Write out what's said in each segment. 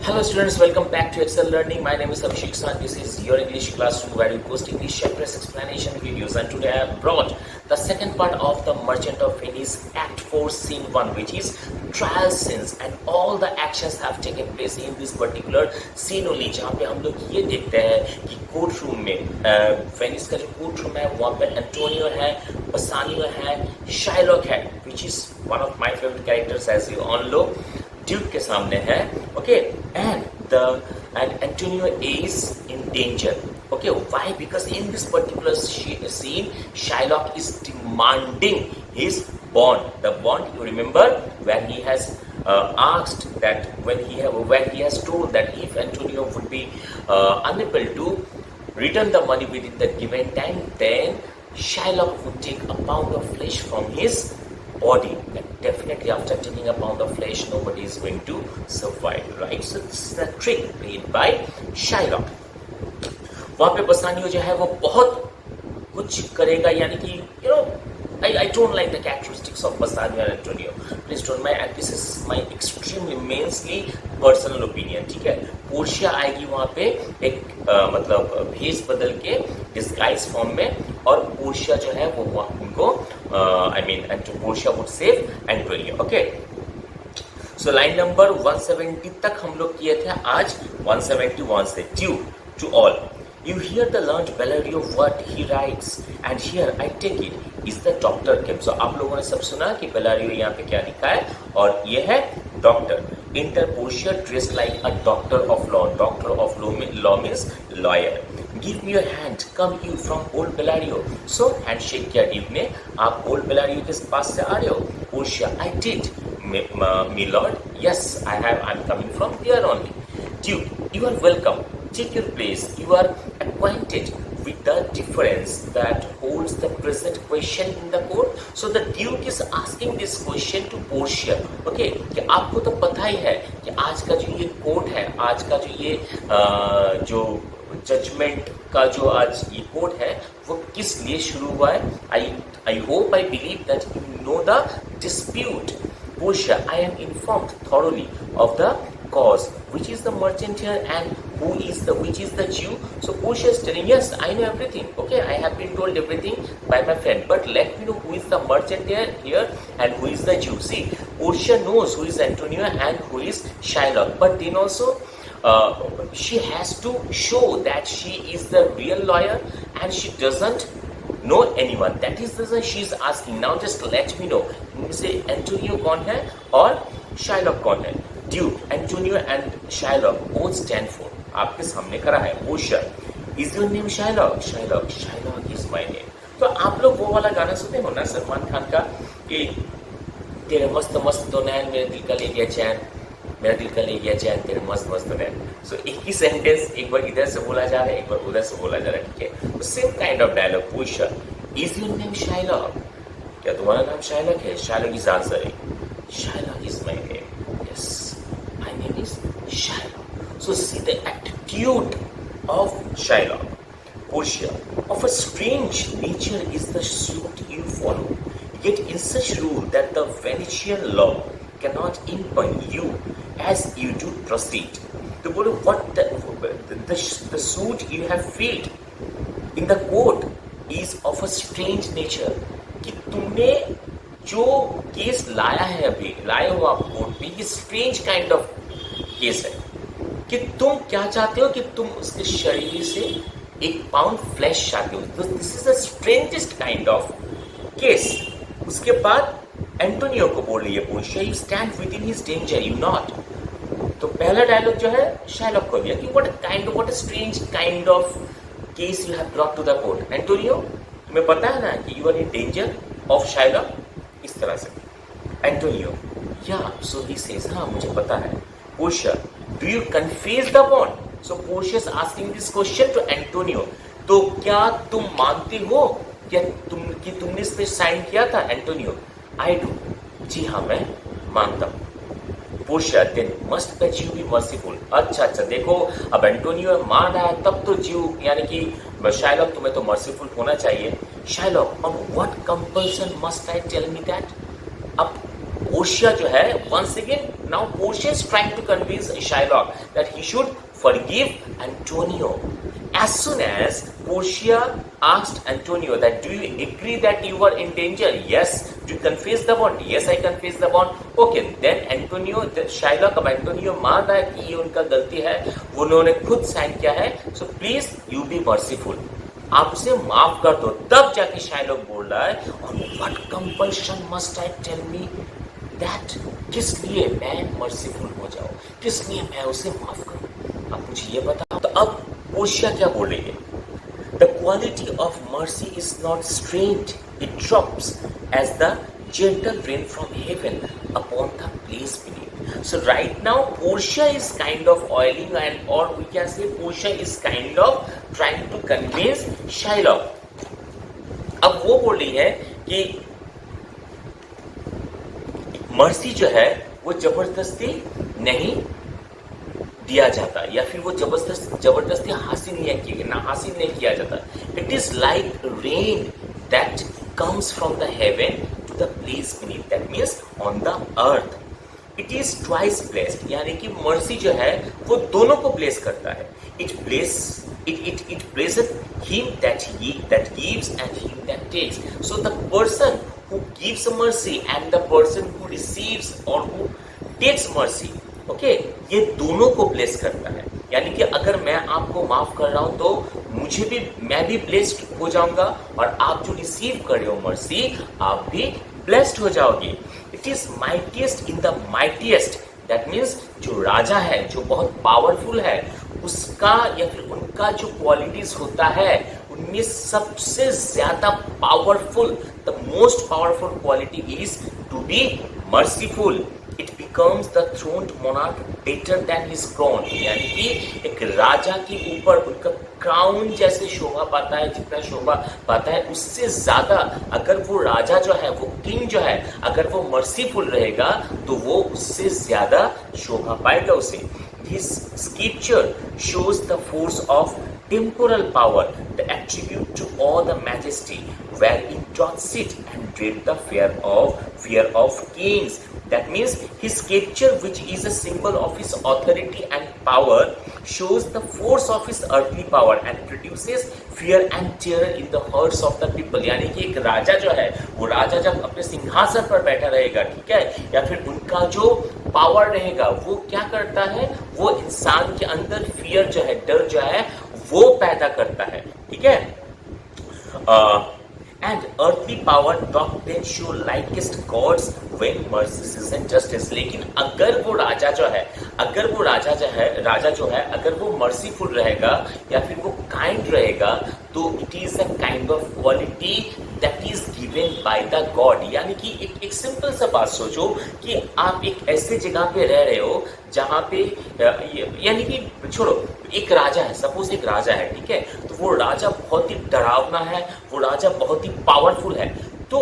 Hello students, welcome back to Excel Learning. My name is Abhishek San. This is your English classroom where you post English chapters explanation videos, and today I have brought the second part of the Merchant of Venice Act 4 Scene 1, which is trial scenes, and all the actions have taken place in this particular scene only, जहाँ पे हम लोग ये देखते हैं कि court room में Venice का जो कोर्ट रूम है वहाँ पे एंटोनियो है, बसानियो है, शाइलॉक है, which is one of my favorite characters as you all know. Duke के सामने है, okay, and Antonio is in danger. Okay, why? Because in this particular scene, Shylock is demanding his bond. The bond, you remember, where he has asked that when he has told that if Antonio would be unable to return the money within the given time, then Shylock would take a pound of flesh from his body, and definitely after taking a pound of flesh nobody is going to survive, right? So this is the trick played by Shylock. वहाँ पे बसानियो जो है वो बहुत कुछ करेगा, यानी कि you know, I don't like the characteristics of Bassanio and Antonio. Please don't mind, and this is my extremely immensely personal opinion. ठीक है, पोर्शिया आएगी वहाँ पे एक मतलब भेष बदल के डिस्गाइज फॉर्म में, और पोर्शिया जो है वो उनको Portia would save Antonio. Okay, so line number 170 तक हम लोग किए थे, आज 171 से. Due to all, you hear the learned Bellario what he writes, and here I take it is the doctor came. So आप लोगों ने सब सुना कि बेलारियो यहाँ पे क्या लिखा है, और ये है doctor. Enter Portia dressed like a doctor of law. Doctor of law means lawyer. Give me your hand. Come you from old Bellario. So handshake किया ड्यूक ने. आप ओल्ड बेलारियो के पास से आ रहे हो? Portia, I did, my lord. Yes, I'm coming from there only. Duke, you are welcome. Take your place. You are acquainted with the difference that holds the present question in the court. So the Duke is asking this question to Portia. Okay, कि आपको तो पता ही है कि आज का जो ये कोर्ट है, आज का जो ये जो जजमेंट का जो आज ये कोर्ट है वो किस लिए शुरू हुआ है. I hope, I believe that you know the dispute. Portia, I am informed thoroughly of the cause. Which is the merchant here and which is the Jew? So Portia is telling, yes, I know everything. Okay, I have been told everything by my friend, but let me know who is the merchant here and who is the Jew. See, Portia knows who is Antonio and who is Shylock, but then also she has to show that she is the real lawyer and she doesn't know anyone. That is the reason she is asking. Now just let me know, say Antonio कौन है और Shylock कौन है. Duke, Antonio and Shylock both stand for. आपके सामने खड़ा है. Portia, is your name Shylock? Shylock is my name. तो आप लोग वो वाला गाना सुने हो ना सलमान खान का, कि तेरे मस्त मस्त दो नैन मेरे दिल का ले गया चैन, मेरा दिल का ले गया चैन तेरे मस्त मस्त नैन. सो एक ही सेंटेंस एक बार इधर से बोला जा रहा है, एक बार उधर से बोला जा रहा है. ठीक है, तो same kind of dialogue. Portia, is your name Shylock? क्या तुम्हारा नाम Shylock है? Shylock is answering, Shylock is my name. Yes, my name is Shylock. So see the attitude of Shylock. Portia, of a strange nature is the suit you follow, yet in such rule that the Venetian law cannot impugn you as you do proceed. तो बोलो, what the suit you have filled in the court is of a strange nature. कि तुमने जो case लाया है, अभी लाए हो आप कोर्ट में, ये स्ट्रेंज काइंड ऑफ केस है. कि तुम क्या चाहते हो कि तुम उसके शरीर से एक पाउंड फ्लैश चाहते हो. This is the strangest kind of case. उसके बाद एंटोनियो को बोल रही है Portia, you stand within his danger, you not. तो पहला डायलॉग जो है शाइलॉक को दिया कि what a strange kind of case you have brought to the court. Antonio, तुम्हें पता है ना कि you are in danger of Shylock, इस तरह से. एंटोनियो, या सो ही सेज, हाँ मुझे पता है. Portia, do you confess the bond? So Portia is asking this question to Antonio. तो क्या तुम मानते हो कि तुमने इस पे साइन किया था? Antonio, I do. जी हाँ, मैं मानता हूँ. Portia, then must the Jew be merciful? अच्छा, देखो अब एंटोनियो मान रहा है, तब तो Jew यानी कि Shylock तुम्हें तो merciful होना चाहिए. Shylock, on what compulsion must I tell me that? अब पोर्शिया जो है, once again now Portia is trying to convince Shylock that he should forgive Antonio. As soon as Portia asked Antonio that do you agree that you were in danger? Yes. Do you confess the bond? Yes, I confess the bond. Okay, then Antonio, Shylock अब Antonio मान रहा है कि ये उनका गलती है, उन्होंने खुद साइन किया है, so please you be merciful. आप उसे माफ कर दो. तब जाके शायलॉक बोल रहा है, और what compulsion must I tell me that, किस लिए मैं मर्सीफुल हो जाऊं, किस लिए मैं उसे माफ करूं, आप मुझे ये बताओ. तो अब पोर्शिया क्या बोल रही है? The quality of mercy is not strained, it drops as the gentle rain from heaven upon the place beneath. So right now Portia is kind of oiling, and or we can say Portia is kind of trying to convince Shylock. अब वो बोल रही है कि mercy जो है वो जबरदस्ती नहीं दिया जाता, या फिर वो जबरदस्ती हासिल नहीं किया जाता. It is like rain that comes from the heaven to the place beneath, that means on the earth. It is twice blessed, यानी कि मर्सी जो है वो दोनों को ब्लेस करता है. It blesseth him that gives and him that takes. So the person who gives mercy and the person who receives or who takes mercy, okay, ये दोनों को ब्लेस करता है. यानी कि अगर मैं आपको माफ कर रहा हूं तो मैं भी ब्लेस्ड हो जाऊंगा, और आप जो रिसीव कर रहे हो मर्सी, आप भी ब्लेस्ड हो जाओगे. It is mightiest in the mightiest, that means जो राजा है, जो बहुत पावरफुल है, उसका या फिर उनका जो क्वालिटीज होता है, उनमें सबसे ज्यादा powerful, the most powerful quality is to be merciful. It becomes the throned monarch better than his crown. यानी कि एक राजा के ऊपर उनका क्राउन जैसे शोभा पाता है, जितना शोभा पाता है उससे ज्यादा अगर वो राजा जो है, वो किंग जो है, अगर वो मर्सीफुल रहेगा तो वो उससे ज्यादा शोभा पाएगा उसे. His scripture shows the force of temporal power, the attribute to all the majesty, wherein doth sit and dread the fear of kings. That means his scripture, which is a symbol of his authority and power, shows the force of his earthly power and produces fear and terror in the hearts of the people. यानी कि एक राजा जो है, वो राजा जब अपने सिंहासन पर बैठा रहेगा, ठीक है, या फिर उनका जो पावर रहेगा, वो क्या करता है, वो इंसान के अंदर फियर जो है, डर जो है, वो पैदा करता है. ठीक है. And earthly power doth then show likest gods when mercy and justice. लेकिन अगर वो राजा जो है, अगर वो मर्सीफुल रहेगा या फिर वो काइंड रहेगा, तो it is a kind of quality that is given by the God. यानी कि एक सिंपल सा बात सोचो कि आप एक ऐसे जगह पे रह रहे हो जहाँ पे, यानी कि छोड़ो, एक राजा है, सपोज एक राजा है, ठीक है, तो वो राजा बहुत ही डरावना है, वो राजा बहुत ही पावरफुल है, तो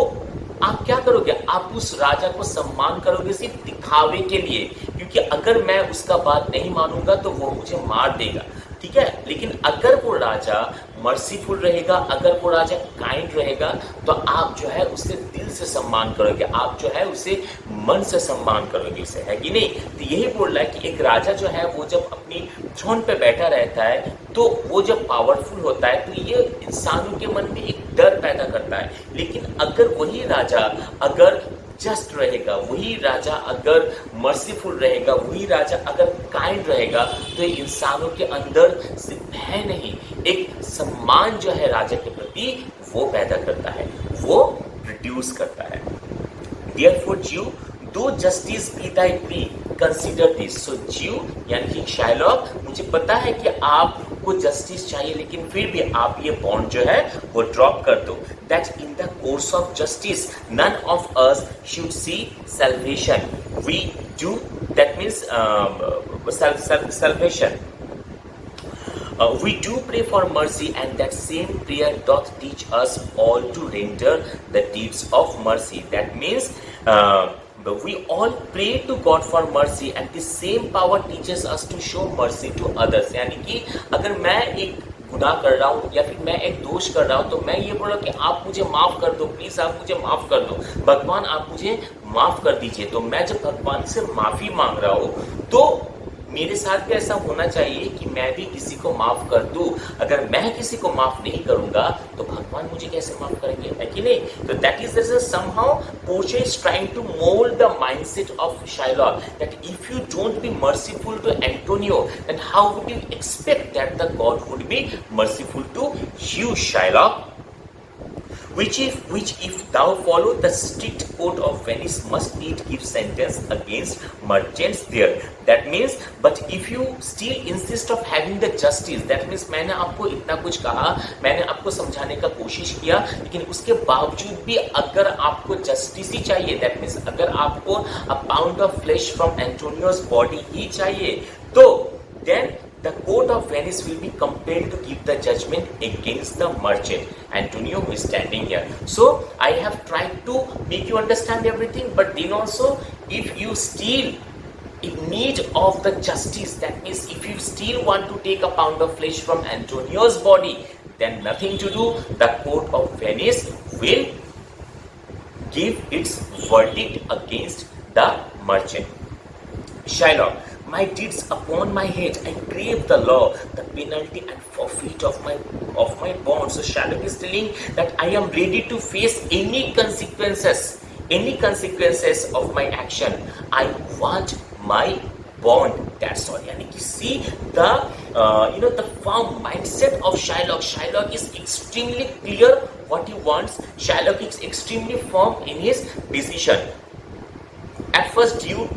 आप क्या करोगे? आप उस राजा को सम्मान करोगे सिर्फ दिखावे के लिए, क्योंकि अगर मैं उसका बात नहीं मानूंगा तो वो मुझे मार देगा. ठीक है. लेकिन अगर वो राजा मर्सीफुल रहेगा, अगर वो राजा काइंड रहेगा, तो आप जो है उसे दिल से सम्मान करोगे, आप जो है उसे मन से सम्मान करोगे उसे, है कि नहीं? तो यही बोल रहा है कि एक राजा जो है वो जब अपनी थ्रोन पे बैठा रहता है, तो वो जब पावरफुल होता है तो ये इंसानों के मन में एक डर पैदा करता है. लेकिन अगर वही राजा अगर जस्ट रहेगा, वही राजा अगर मर्सीफुल रहेगा, वही राजा अगर काइंड रहेगा, तो इंसानों के अंदर सिर्फ भय नहीं, एक सम्मान जो है राजा के प्रति वो पैदा करता है, वो प्रोड्यूस करता है. Therefore Jew, though justice be thy plea, consider this. So Jew यानी कि शायलॉक, मुझे पता है कि आपको जस्टिस चाहिए, लेकिन फिर भी आप ये बॉन्ड जो है वो ड्रॉप कर दो. That in the course of justice none of us should see salvation. We do, that means salvation. We do pray for mercy, and that same prayer doth teach us all to render the deeds of mercy. That means we all pray to God for mercy, and the same power teaches us to show mercy to others. यानी कि अगर मैं एक गुनाह कर रहा हूँ या फिर मैं एक दोष कर रहा हूँ, तो मैं ये बोल रहा हूँ कि आप मुझे माफ़ कर दो, प्लीज़ आप मुझे माफ़ कर दो, भगवान आप मुझे माफ़ कर दीजिए। तो मैं जब भगवान से माफ़ी मांग रहा हूँ तो मेरे साथ भी ऐसा होना चाहिए कि मैं भी किसी को माफ़ कर दूँ। अगर मैं किसी को माफ़ नहीं करूँगा तो भगवान मुझे कैसे माफ़ करेंगे, है कि नहीं? तो that is somehow Portia is trying to mold the mindset of Shylock, that if you don't be merciful to Antonio, then how would you expect that the God would be merciful to you, Shylock? Which if thou follow the strict code of Venice, must need give sentence against merchants there. That means, but if you still insist of having the justice, that means मैंने आपको इतना कुछ कहा, मैंने आपको समझाने का कोशिश किया, लेकिन उसके बावजूद भी अगर आपको जस्टिस ही चाहिए, that means अगर आपको a pound of flesh from Antonio's body ही चाहिए, तो then the court of Venice will be compelled to give the judgment against the merchant Antonio who is standing here. So I have tried to make you understand everything, but then also if you still in need of the justice, that means if you still want to take a pound of flesh from Antonio's body, then nothing to do, the court of Venice will give its verdict against the merchant. Shylock, my deeds upon my head, I crave the law, the penalty and forfeit of my bond. So Shylock is telling that I am ready to face any consequences of my action. I want my bond. That's all. Yani ki see the the firm mindset of Shylock. Shylock is extremely clear what he wants. Shylock is extremely firm in his decision. At first, Duke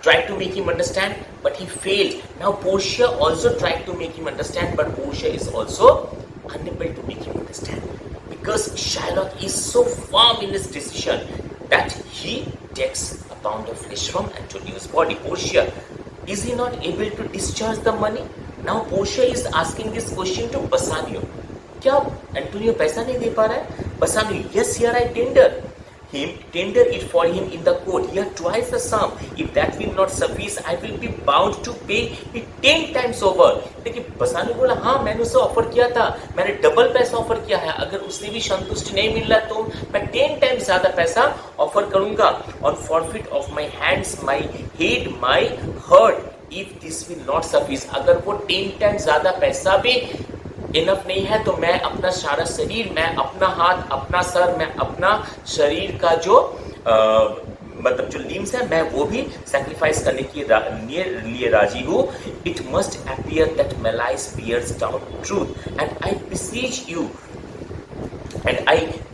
tried to make him understand, but he failed. Now Portia also tried to make him understand, but Portia is also unable to make him understand, because Shylock is so firm in his decision that he takes a pound of flesh from Antonio's body. Portia, is he not able to discharge the money? Now Portia is asking this question to Bassanio. क्या Antonio पैसा नहीं दे पा रहा है? Bassanio, yes, here I tender it for him in the court. Here twice the sum. If that will not suffice, I will be bound to pay it 10 times over. देखिए बसानी बोला हाँ मैंने उसे ऑफर किया था, मैंने डबल पैसा offer किया है, अगर उससे भी संतुष्टि नहीं मिल रहा तो मैं 10 टाइम्स ज्यादा पैसा ऑफर करूंगा. और forfeit of my hands, my head, my hurt, if this will not suffice, अगर वो 10 टाइम्स ज्यादा पैसा भी इनफ नहीं है तो मैं अपना सारा शरीर, मैं अपना हाथ, अपना सर, मैं अपना शरीर का जो मतलब जो लिम्स है मैं वो भी सैक्रिफाइस करने के लिए राजी हूँ. It must appear that malice bears down truth and I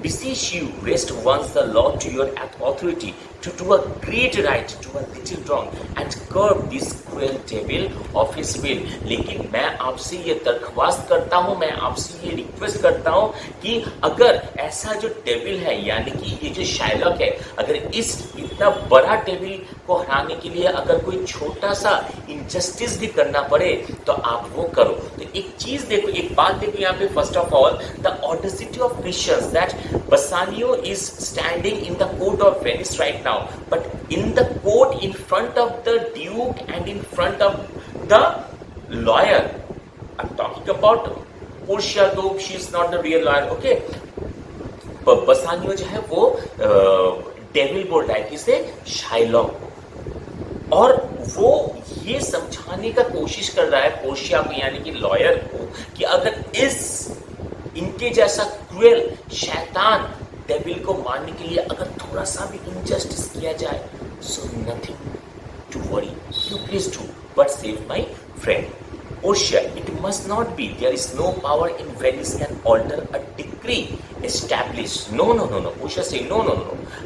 beseech you, rest once the law to your authority, to do a great right, to a little wrong, and curb this cruel devil of his will. लेकिन मैं आपसे ये दरख्वास्त करता हूँ, मैं आपसे ये रिक्वेस्ट करता हूँ कि अगर ऐसा जो डेविल है, यानी कि ये जो शाइलॉक है, अगर इस इतना बड़ा डेविल को हराने के लिए अगर कोई छोटा सा इनजस्टिस भी करना पड़े तो आप वो करो. तो एक चीज देखो, एक बात देखो यहाँ पे. First of all, the audacity of Christians, that Bassanio is standing in the court of Venice right now, but in the court in front of the duke and in front of the lawyer. I'm talking about Portia, though she is not the real lawyer, okay? But Bassanio जो है वो devil बोल रहा है किसे? Shylock को. और वो ये समझाने का कोशिश कर रहा है पोर्शिया को, यानी कि लॉयर को, कि अगर इनके जैसा क्रूएल शैतान डेविल को मारने के लिए अगर थोड़ा सा भी इनजस्टिस किया जाए, so nothing to worry, you please do but save my friend. Portia, it must not be. There is no power in Venice can alter a decree established. No. Portia say no.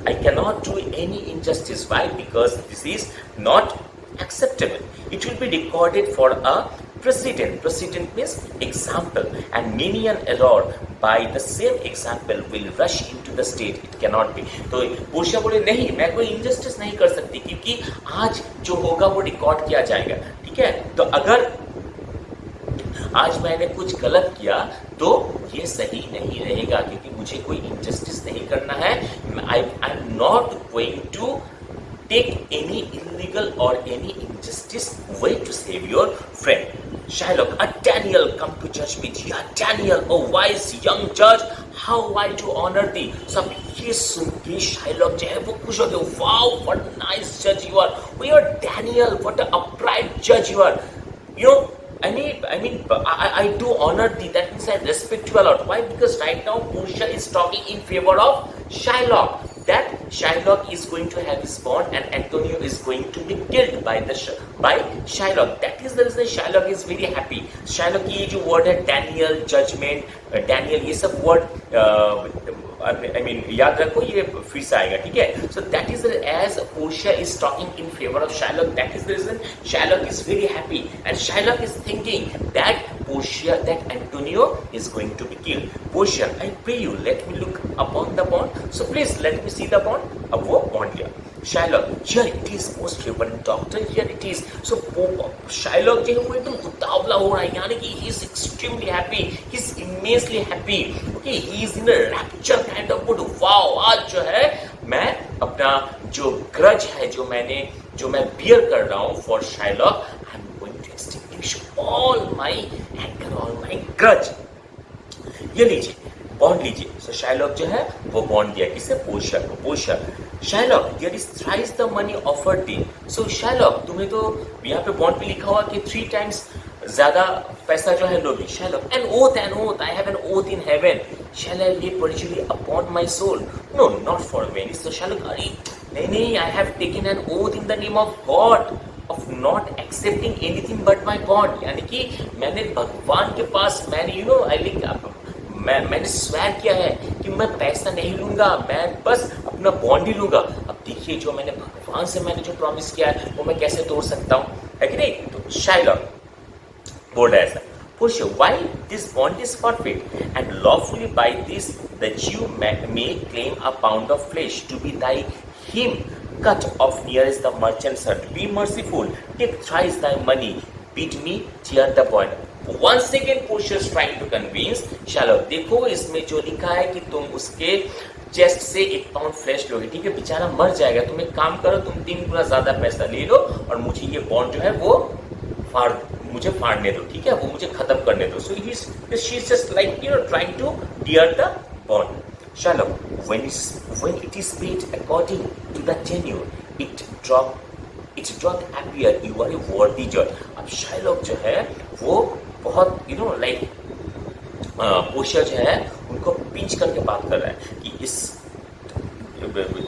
I cannot do any injustice. Why? Because this is not acceptable. It will be recorded for a precedent. Precedent means example, and many an error by the same example will rush into the state. It cannot be. तो Portia बोले नहीं, मैं कोई injustice नहीं कर सकती, क्योंकि आज जो होगा वो रिकॉर्ड किया जाएगा. ठीक है, तो अगर आज मैंने कुछ गलत किया तो ये सही नहीं रहेगा, क्योंकि मुझे कोई इनजस्टिस नहीं करना है. I am not going to take any illegal और any injustice way to save your friend. Shylock, Daniel, come to judge me. Yeah, Daniel, a wise young judge, how I to honor thee. सब ये सुन के Shylock जो है वो खुश हो गए. Wow, what a nice judge you are. Oh, you're Daniel, what a upright judge you are. You know, I do honor thee. That means I respect you a lot. Why? Because right now Portia is talking in favor of Shylock. That Shylock is going to have his bond and Antonio is going to be killed by Shylock. That is the reason Shylock is very happy. Shylock की ये जो word है Daniel, judgment, Daniel ये सब word याद रखो ये फिर से आएगा, ठीक है. So that is as Portia is talking in favor of Shylock. That is the reason Shylock is very happy and Shylock is thinking that Antonio is going to be killed. Portia, I pray you, let me look upon the bond. So please let me see the bond. अब वो bond लिया. Shylock, here it is, most reverend doctor, here it is. So Shylock जो है वो एकदम उतावला हो रहा है, यानी कि he is extremely happy, he is immensely happy. Okay, he is in a rapture kind of mood. Wow, आज जो है मैं अपना जो grudge है जो मैं bear कर रहा हूँ for Shylock, I am going to extinguish all my anger, all my grudge. ये लीजिए बॉन्ड लीजिए. सो Shylock जो है वो बॉन्ड दिया किसे? पोर्शिया को. Portia, Shylock, there is thrice the money offered thee. So Shylock, तुम्हें तो यहाँ पे बॉन्ड पे लिखा हुआ कि 3 times ज्यादा पैसा जो है लोगी. Shylock, an oath, I have an oath in heaven. Shall I lay perjury upon my soul? No, not for Venice. So Shylock, अरे नहीं, I have taken an oath in the name of God of not accepting anything but my bond. यानी कि मैंने भगवान के पास मैंने swear किया है कि मैं पैसा नहीं लूंगा, मैं बस अपना बॉन्ड ही लूंगा. अब देखिए जो मैंने भगवान से जो प्रॉमिस किया है वो मैं कैसे तोड़ सकता हूँ, है कि नहीं. तो Shylock बोल रहा है ऐसा. Portia, why this bond is forfeit and lawfully by this the Jew may claim a pound of flesh to be thy him cut off nearest the merchant's hut. Be merciful, take thrice thy money, bid me tear the bond. Once again Portia is trying to convince Shylock, देखो इसमें जो लिखा है कि तुम उसके chest से 1 pound flash लोगे, ठीक है, बेचारा मर जाएगा. तुम एक काम करो, तुम 3 गुना ज्यादा पैसा ले लो और मुझे ये बॉन्ड जो है वो मुझे फाड़ने दो, ठीक है, वो मुझे खत्म करने दो. So she is just like trying to tear the bond. Shylock, when it is paid according to the tenure, it doth appear you are a worthy judge. अब Shylock जो है वो बहुत पोर्शिया जो है उनको पिंच करके बात कर रहा है कि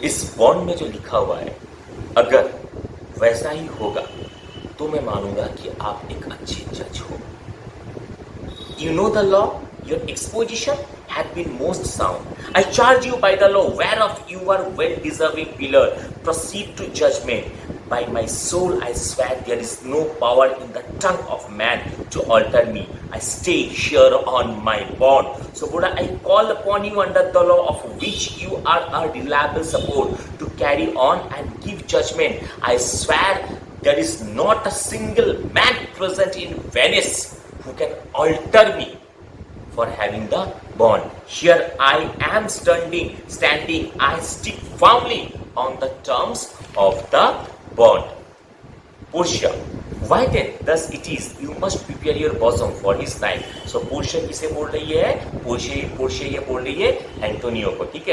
इस बॉन्ड में जो लिखा हुआ है अगर वैसा ही होगा तो मैं मानूंगा कि आप एक अच्छे जज हो. You know the law, your exposition had been most sound. I charge you by the law whereof you are well deserving pillar, proceed to judgment. By my soul I swear there is no power in the tongue of man to alter me. I stay here on my bond. So Buddha, I call upon you under the law of which you are a reliable support to carry on and give judgment. I swear there is not a single man present in Venice who can alter me for having the bond. Here I am standing, I stick firmly on the terms of the bond. Portia, why then thus it is you must prepare your bosom for his time. So Portia किसे बोल रही है? Portia ये बोल रही है Antonio को, ठीक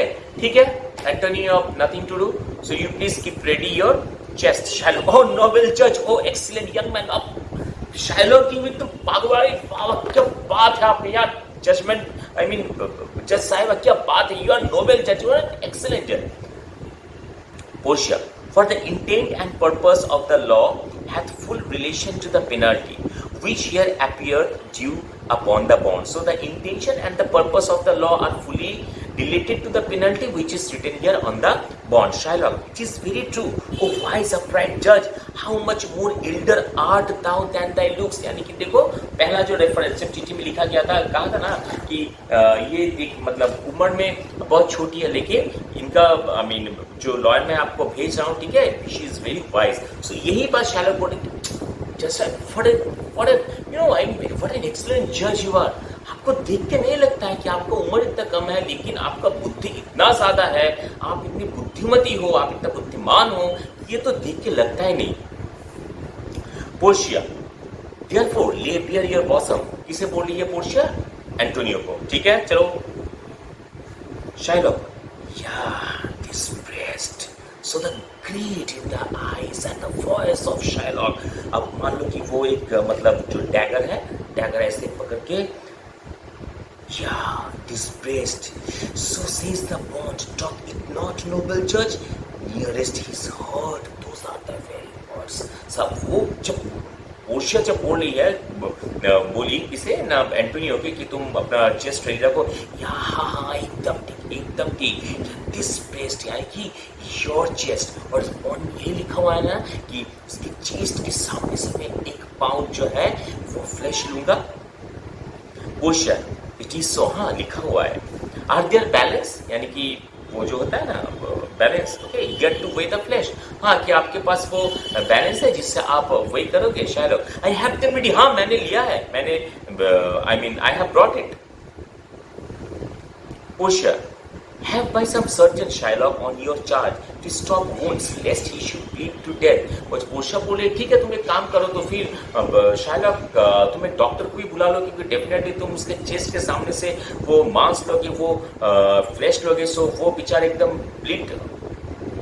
है. Antonio, nothing to do. So you please keep ready your chest. Shylock, oh noble judge, oh excellent young man. अब Shylock की भी तो पागवाई, क्या बात है आपने यार. Judgment, जज साहिबा क्या बात है. You are noble judge, you are an excellent judge. Portia, for the intent and purpose of the law hath full relation to the penalty, which here appear due upon the bond. So the intention and the purpose of the law are fully related to the penalty which is written here on the bond. Shylock, it is very true. O wise upright judge, how much more elder art thou than thy looks. यानी कि देखो पहला जो reference जब चिट्ठी में लिखा गया था, कहा था ना कि ये एक मतलब उम्र में बहुत छोटी है लेकिन इनका जो लॉयर मैं आपको भेज रहा हूँ, ठीक है, शी इज वेरी वाइज. सो यही बात Shylock बोले, just what an excellent judge you are. आपको देख के नहीं लगता है कि आपका उम्र इतना कम है लेकिन आपका बुद्धि इतना ज्यादा है, आप इतनी बुद्धिमती हो, आप इतना बुद्धिमान हो, ये तो देख के लगता ही नहीं. Portia, Therefore, lay bare your bosom. किसे बोल रही है पोर्शिया? एंटोनियो को. ठीक है, चलो. Shylock. Yeah, this breast. So the greed in the eyes and the voice of Shylock. अब मान लो कि वो एक मतलब जो डैगर है, डैगर ऐसे पकड़ के, yeah, this breast. So says the bond, doth it not noble judge? Nearest his heart, those are the very words. सब वो जब पोर्शिया जब बोल रही है, बोली किसे ना एंटोनियो के कि तुम अपना चेस्ट रेडी रखो, हाँ हाँ एकदम ठीक, दिस ब्रेस्ट यानी कि योर चेस्ट, और ऑन ये लिखा हुआ है ना कि उसकी चेस्ट के सामने से मैं 1 पाउंड जो है वो फ्लैश लूंगा. पोर्शिया, इट इज सो, हाँ लिखा हुआ है. आर देयर बैलेंस यानी कि वो जो होता है ना balance, okay, get to weight the flesh, हाँ कि आपके पास वो बैलेंस है जिससे आप वेट करोगे. शायद आई हैव देम रेडी, हाँ मैंने लिया है, मैंने I have brought it. Portia, have by some surgeon Shylock on your charge to stop wounds lest he should bleed to death. और पोर्शिया बोले ठीक है तुम एक काम करो तो फिर शायलॉक तुम एक डॉक्टर को ही बुला लो क्योंकि डेफिनेटली तुम उसके चेस्ट के सामने से वो मांस लोगे, वो फ्लैश लोगे, सो वो बेचारा एकदम ब्लीड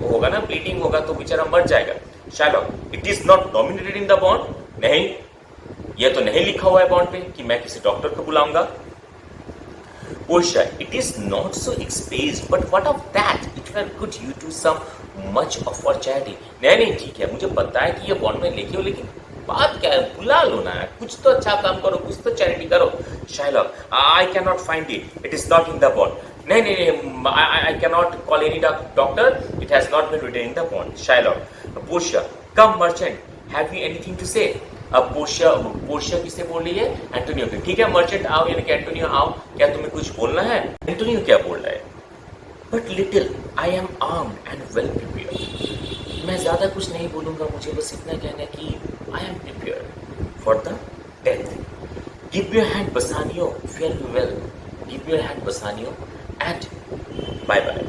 होगा ना, ब्लीडिंग होगा तो बेचारा मर जाएगा. Shylock, it is not nominated in the bond. नहीं, ये तो नहीं लिखा हुआ है बॉन्ड पे कि मैं किसी डॉक्टर को बुलाऊंगा. Portia, it is not so exposed, but what of that? It were good you do some much of for charity. नहीं ठीक है, मुझे पता है कि ये बॉन्ड में लिखे हो, लेकिन बात क्या है, बुला लो ना, कुछ तो अच्छा काम करो, कुछ तो चैरिटी करो. Shylock, I cannot find it. It is not in the bond. नहीं, I cannot call any doctor. It has not been written in the bond. Shylock, Portia, come merchant, have you anything to say? अब Portia किसे बोल रही है? Antonio की. ठीक है merchant आओ, यानी कि एंटोनियो आओ, क्या तुम्हें कुछ बोलना है? एंटोनियो क्या बोल रहा है? But little I am armed and well prepared. मैं ज्यादा कुछ नहीं बोलूंगा, मुझे बस इतना कहना है कि I am prepared for the death. Give your hand Bassanio, farewell. Give your hand Bassanio and bye bye.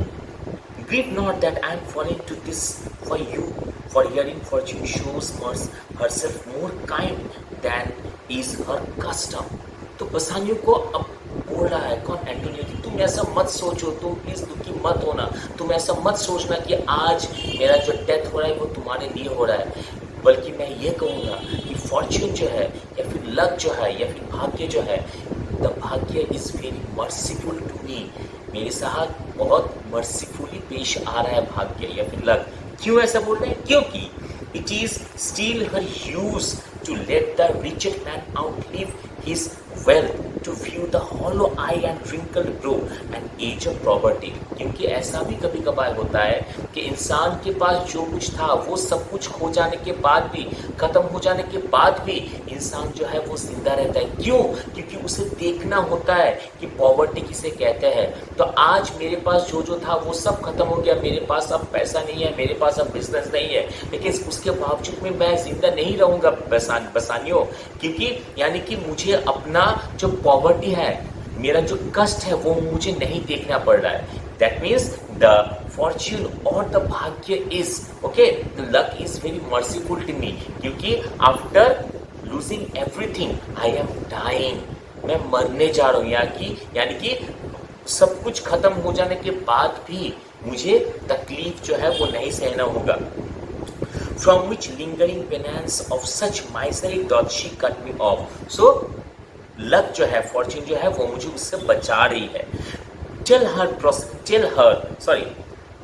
Grieve not that I am falling to this for you, for herein fortune shows herself more kind than is her custom. तो बसानियो को अब बोल रहा है कौन? Antonio की तुम ऐसा मत सोचो, तुम प्लीज दुखी मत होना, तुम ऐसा मत सोचना कि आज मेरा जो डेथ हो रहा है वो तुम्हारे लिए हो रहा है, बल्कि मैं ये कहूँगा कि फॉर्च्यून जो है या फिर लक जो है या फिर भाग्य जो है, द भाग्य is very merciful to me. मेरे साथ बहुत मर्सीफुली पेश आ रहा है भाग्य या फिर लक. क्यों ऐसा बोल रहे हैं? क्योंकि it is still her use to let the wretched man outlive his wealth, to view the hollow eye and wrinkled brow and age of poverty. क्योंकि ऐसा भी कभी कभार होता है कि इंसान के पास जो कुछ था वो सब कुछ खो जाने के बाद भी, खत्म हो जाने के बाद भी इंसान जो है वो जिंदा रहता है. क्यों? क्योंकि उसे देखना होता है कि पॉवर्टी किसे कहते हैं. तो आज मेरे पास जो था वो सब खत्म हो गया, मेरे पास अब पैसा नहीं है, मेरे पास अब बिजनेस नहीं है, लेकिन उसके बावजूद में मैं जिंदा नहीं रहूंगा बसानियों, क्योंकि यानी कि मुझे अपना जो पॉवर्टी है, मेरा जो कष्ट है वो मुझे नहीं देखना पड़ रहा है. दैट मीन्स द फॉर्च्यून और द भाग्य is okay, the luck is very merciful to me, क्योंकि after losing everything I am dying. मैं मरने जा रहा हूँ, यानी कि सब कुछ खत्म हो जाने के बाद भी मुझे तकलीफ जो है वो नहीं सहना होगा. From which lingering penance of such misery doth she cut me off. So luck जो है, फॉर्च्यून जो है वो मुझे उससे बचा रही है.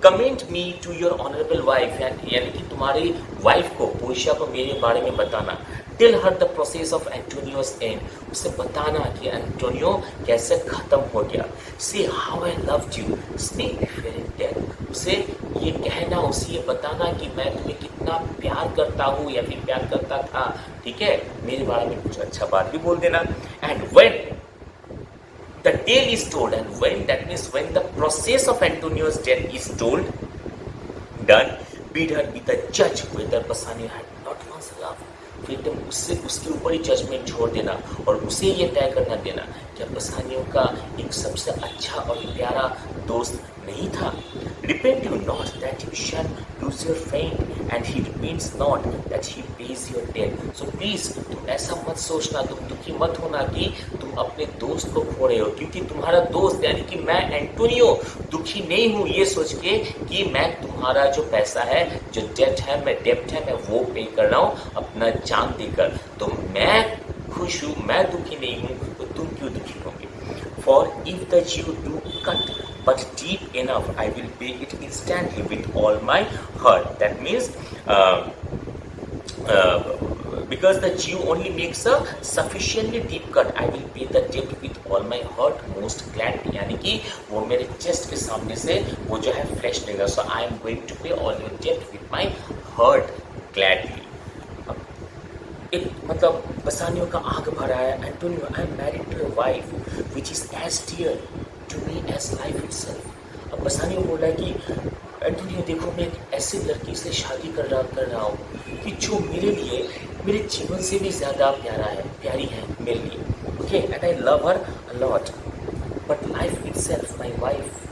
Commend me to your honourable wife, यानी कि तुम्हारी वाइफ को, पोर्शिया को मेरे बारे में बताना. Tell her the process of Antonio's end, उसे बताना कि एंटोनियो कैसे खत्म हो गया. See how I loved you, speak before in death. उसे ये कहना, उसे ये बताना कि मैं तुम्हें कितना प्यार करता हूँ या फिर प्यार करता था. ठीक है, मेरे बारे में कुछ अच्छा बात भी बोल देना. And when the tale is told, and when that means when the process of Antonio's death is told, done, bid her be the judge whether Bassanio had not once loved. फिर तुम उसके ऊपर ही जजमेंट छोड़ देना और उसे ये तय करना देना कि बसानियों का एक सबसे अच्छा और प्यारा दोस्त नहीं था. repent you not that you shall lose your friend, and he repents not that he pays your debt. So please तुम ऐसा मत सोचना, तुम दुखी मत होना कि तुम अपने दोस्त को खो रहे हो, क्योंकि तुम्हारा दोस्त यानी कि मैं एंटोनियो दुखी नहीं हूँ ये सोच के कि मैं तुम्हारा जो पैसा है, जो डेट है, मैं वो पे कर रहा हूँ अपना जान देकर। तो मैं खुश हूँ, मैं दुखी नहीं हूँ, तो तुम क्यों दुखी होगे? For if the Jew do cut but deep enough, I will pay it instantly with all my heart. That means because the Jew only makes a sufficiently deep cut, I will pay the debt with all my heart most gladly. यानी कि वो मेरे chest के सामने से वो जो है फ्लैश देगा. So I am going to pay all your debt with my heart gladly. एक मतलब बसानियों का आग भरा है. Antonio, I am married to a wife which is as dear to me as life itself. अब बसानियो बोल रहा है कि एंटोनियो देखो, मैं एक ऐसी लड़की से शादी कर रहा हूँ कि जो मेरे लिए मेरे जीवन से भी ज़्यादा प्यारी है मेरे लिए. Okay, and I love her a lot, but life itself, my wife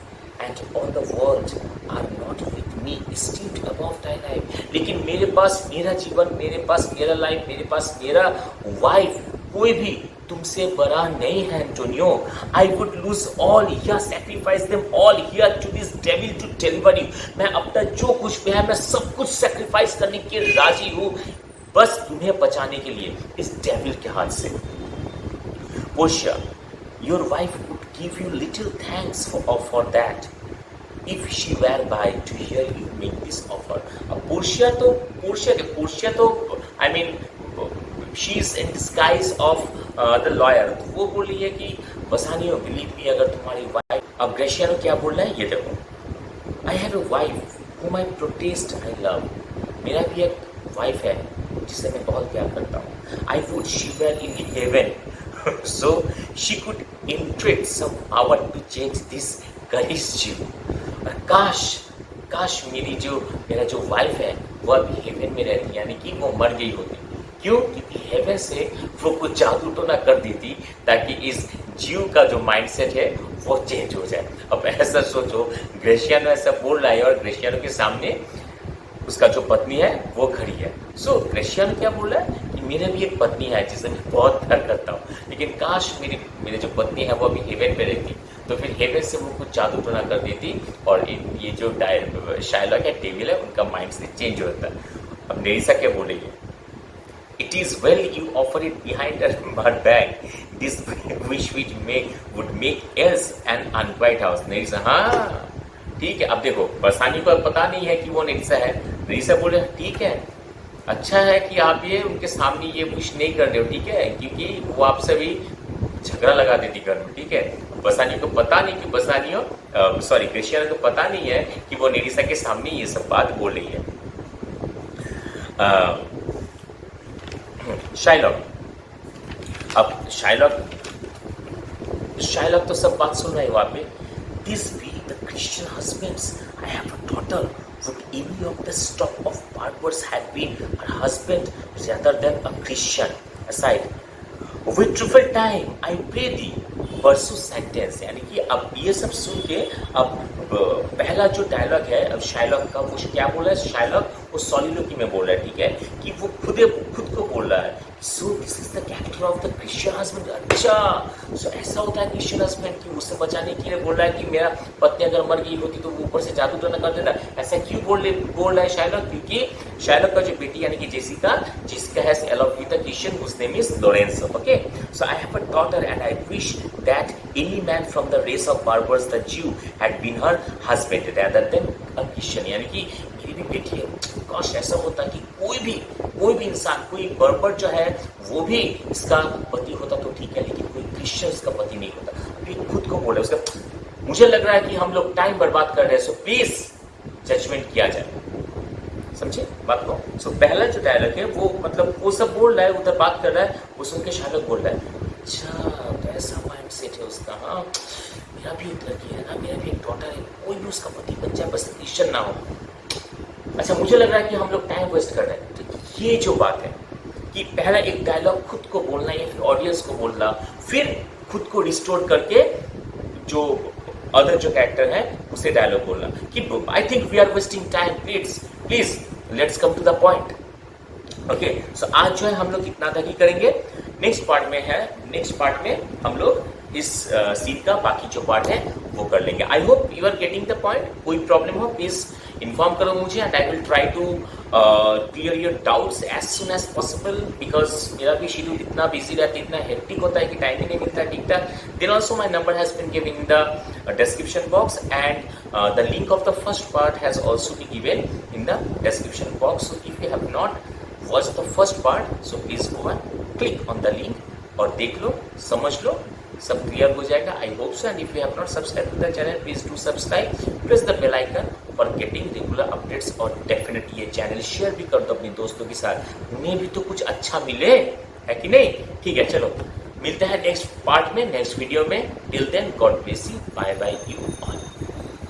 and all the world are not with me, esteemed above thy life. लेकिन मेरे पास मेरा जीवन, मेरे पास मेरा लाइफ, मेरे पास मेरा वाइफ, कोई भी तुमसे बड़ा नहीं है Antonio. I would lose all here, sacrifice them all here to this devil to deliver you. मैं अपना जो कुछ भी है मैं सब कुछ सेक्रीफाइस करने के राजी हूँ बस तुम्हें बचाने के लिए इस डेविल के हाथ से. Portia, your wife would give you little thanks for that if she were by to hear you make this offer. अब पोर्शिया तो I mean she is in disguise of the lawyer. तो वो बोल रही है कि बसानियो, बिलीव मी, अगर तुम्हारी वाइफ. अब ग्रेशियानो क्या बोल रहा है ये देखो. I have a wife whom I protest I love. मेरा भी एक वाइफ है जिसे मैं बहुत प्यार करता हूँ. I would she were in heaven so she could entreat some power to change this garish Jew. और काश मेरा जो वाइफ है वो अभी हेवन में रहती, यानी कि वो मर गई होती. क्यों? क्योंकि हेवन से वो कुछ जादू तो ना कर देती ताकि इस जीव का जो माइंडसेट है वो चेंज हो जाए. अब ऐसा सोचो, ग्रेशियानो ऐसा बोल रहा है और ग्रेशियानो के सामने उसका जो पत्नी है वो खड़ी है. सो ग्रेशियानो क्या बोल रहा है कि मेरे भी एक पत्नी है जिसे मैं बहुत प्यार करता हूँ, लेकिन काश मेरी जो पत्नी है वो अभी हेवन में रहती, तो फिर हेवन से वो कुछ जादू टोना कर देती और ये जो शायलॉक है, डेविल है, उनका माइंड से चेंज हो जाता. अब नेरिसा क्या बोल रही है? It is well you offer it behind her back. This wish would make else an unquiet house. नेरिसा, हाँ ठीक है. अब देखो, बरसानी को पता नहीं है कि वो नेरिसा है. नेरिसा बोले ठीक है, अच्छा है कि आप ये उनके सामने ये विश नहीं कर रहे हो, ठीक है, क्योंकि वो आपसे भी झगड़ा लगा देती घर में, ठीक है. बसानी को पता नहीं कि ग्रेशियानो को पता नहीं है कि वो नेरिसा के सामने ये सब बात बोल रही है. शाइलॉक, अब शाइलॉक तो सब बात सुन रहा है वहां पे. These be the Christian husbands, I have a daughter. Would any of the stock of barbers have been her husband rather than a Christian? Aside, with truthful time, I pray thee. Versus sentence, यानी कि अब ये सब सुन के अब पहला जो dialogue है अब शाइलॉक का, वो क्या बोल रहा है? शाइलॉक वो सॉलिलोकी में बोल रहा है, ठीक है, कि वो खुद को बोल रहा है. So this is the character of the Christian husband. अच्छा, सो ऐसा होता है क्रिश्चियन हस्बैंड कि उसे बचाने के लिए बोल रहा है कि मेरा पत्नी अगर मर गई होती तो वो ऊपर से जादू तो न कर देता. ऐसा क्यों बोल रहा है शाइलॉक? क्योंकि शाइलॉक का जो बेटी यानी कि जिसका has allowed with the Christian whose name is Lorenzo. Okay, so I have a daughter and I wish that any man from the race of barbers, the Jew, had been her husband rather than a Christian. यानी कि मेरी भी बेटी है, काश ऐसा होता कि कोई भी इंसान, कोई बर्बर जो है वो भी इसका पति होता तो ठीक है, लेकिन कोई क्रिश्चियन इसका पति नहीं होता. अभी खुद को बोले उसका, मुझे लग रहा है कि हम लोग टाइम बर्बाद कर रहे हैं, सो प्लीज जजमेंट किया जाए. समझे बात को? सो पहला जो डायलॉग है वो मतलब वो सब बोल रहा है, उधर बात कर रहा है, वो सुन के शायद बोल रहा है अच्छा तो ऐसा माइंड सेट है उसका. हाँ, मेरा भी एक लड़की है ना, मेरा भी एक डॉटर है, कोई भी उसका पति बन जाए बस क्रिश्चियन ना हो. अच्छा, मुझे लग रहा है कि हम लोग टाइम वेस्ट कर रहे हैं. तो ये जो बात है कि पहला एक डायलॉग खुद को बोलना या फिर ऑडियंस को बोलना, फिर खुद को रिस्टोर करके जो अदर जो कैरेक्टर है उसे डायलॉग बोलना कि I think we are wasting time, please please let's come to the point. Okay, so आज जो है हम लोग इतना तक ही करेंगे। नेक्स्ट पार्ट में हम लोग इस सीन का बाकी जो पार्ट है वो कर लेंगे। I hope you are getting the point. कोई प्रॉब्लम हो प्लीज इन्फॉर्म करो मुझे and I will try to clear your doubts as soon as possible, because मेरा भी शेड्यूल इतना बिजी रहता है, इतना हेक्टिक होता है कि टाइम ही नहीं मिलता है ठीक ठाक। Then also my number has been given in the description box and the link of the first part has also been given in the description box. So if you have not watch the first part so please go and click on the link और देख लो, समझ लो, सब clear हो जाएगा। I hope so. And if you have not subscribe to the channel please do subscribe, press the bell icon for getting regular updates और definitely ये चैनल शेयर भी कर दो अपने दोस्तों के साथ, उन्हें भी तो कुछ अच्छा मिले, है कि नहीं? ठीक है, चलो मिलते हैं नेक्स्ट पार्ट में, नेक्स्ट वीडियो में। Till then God bless you, bye bye you all.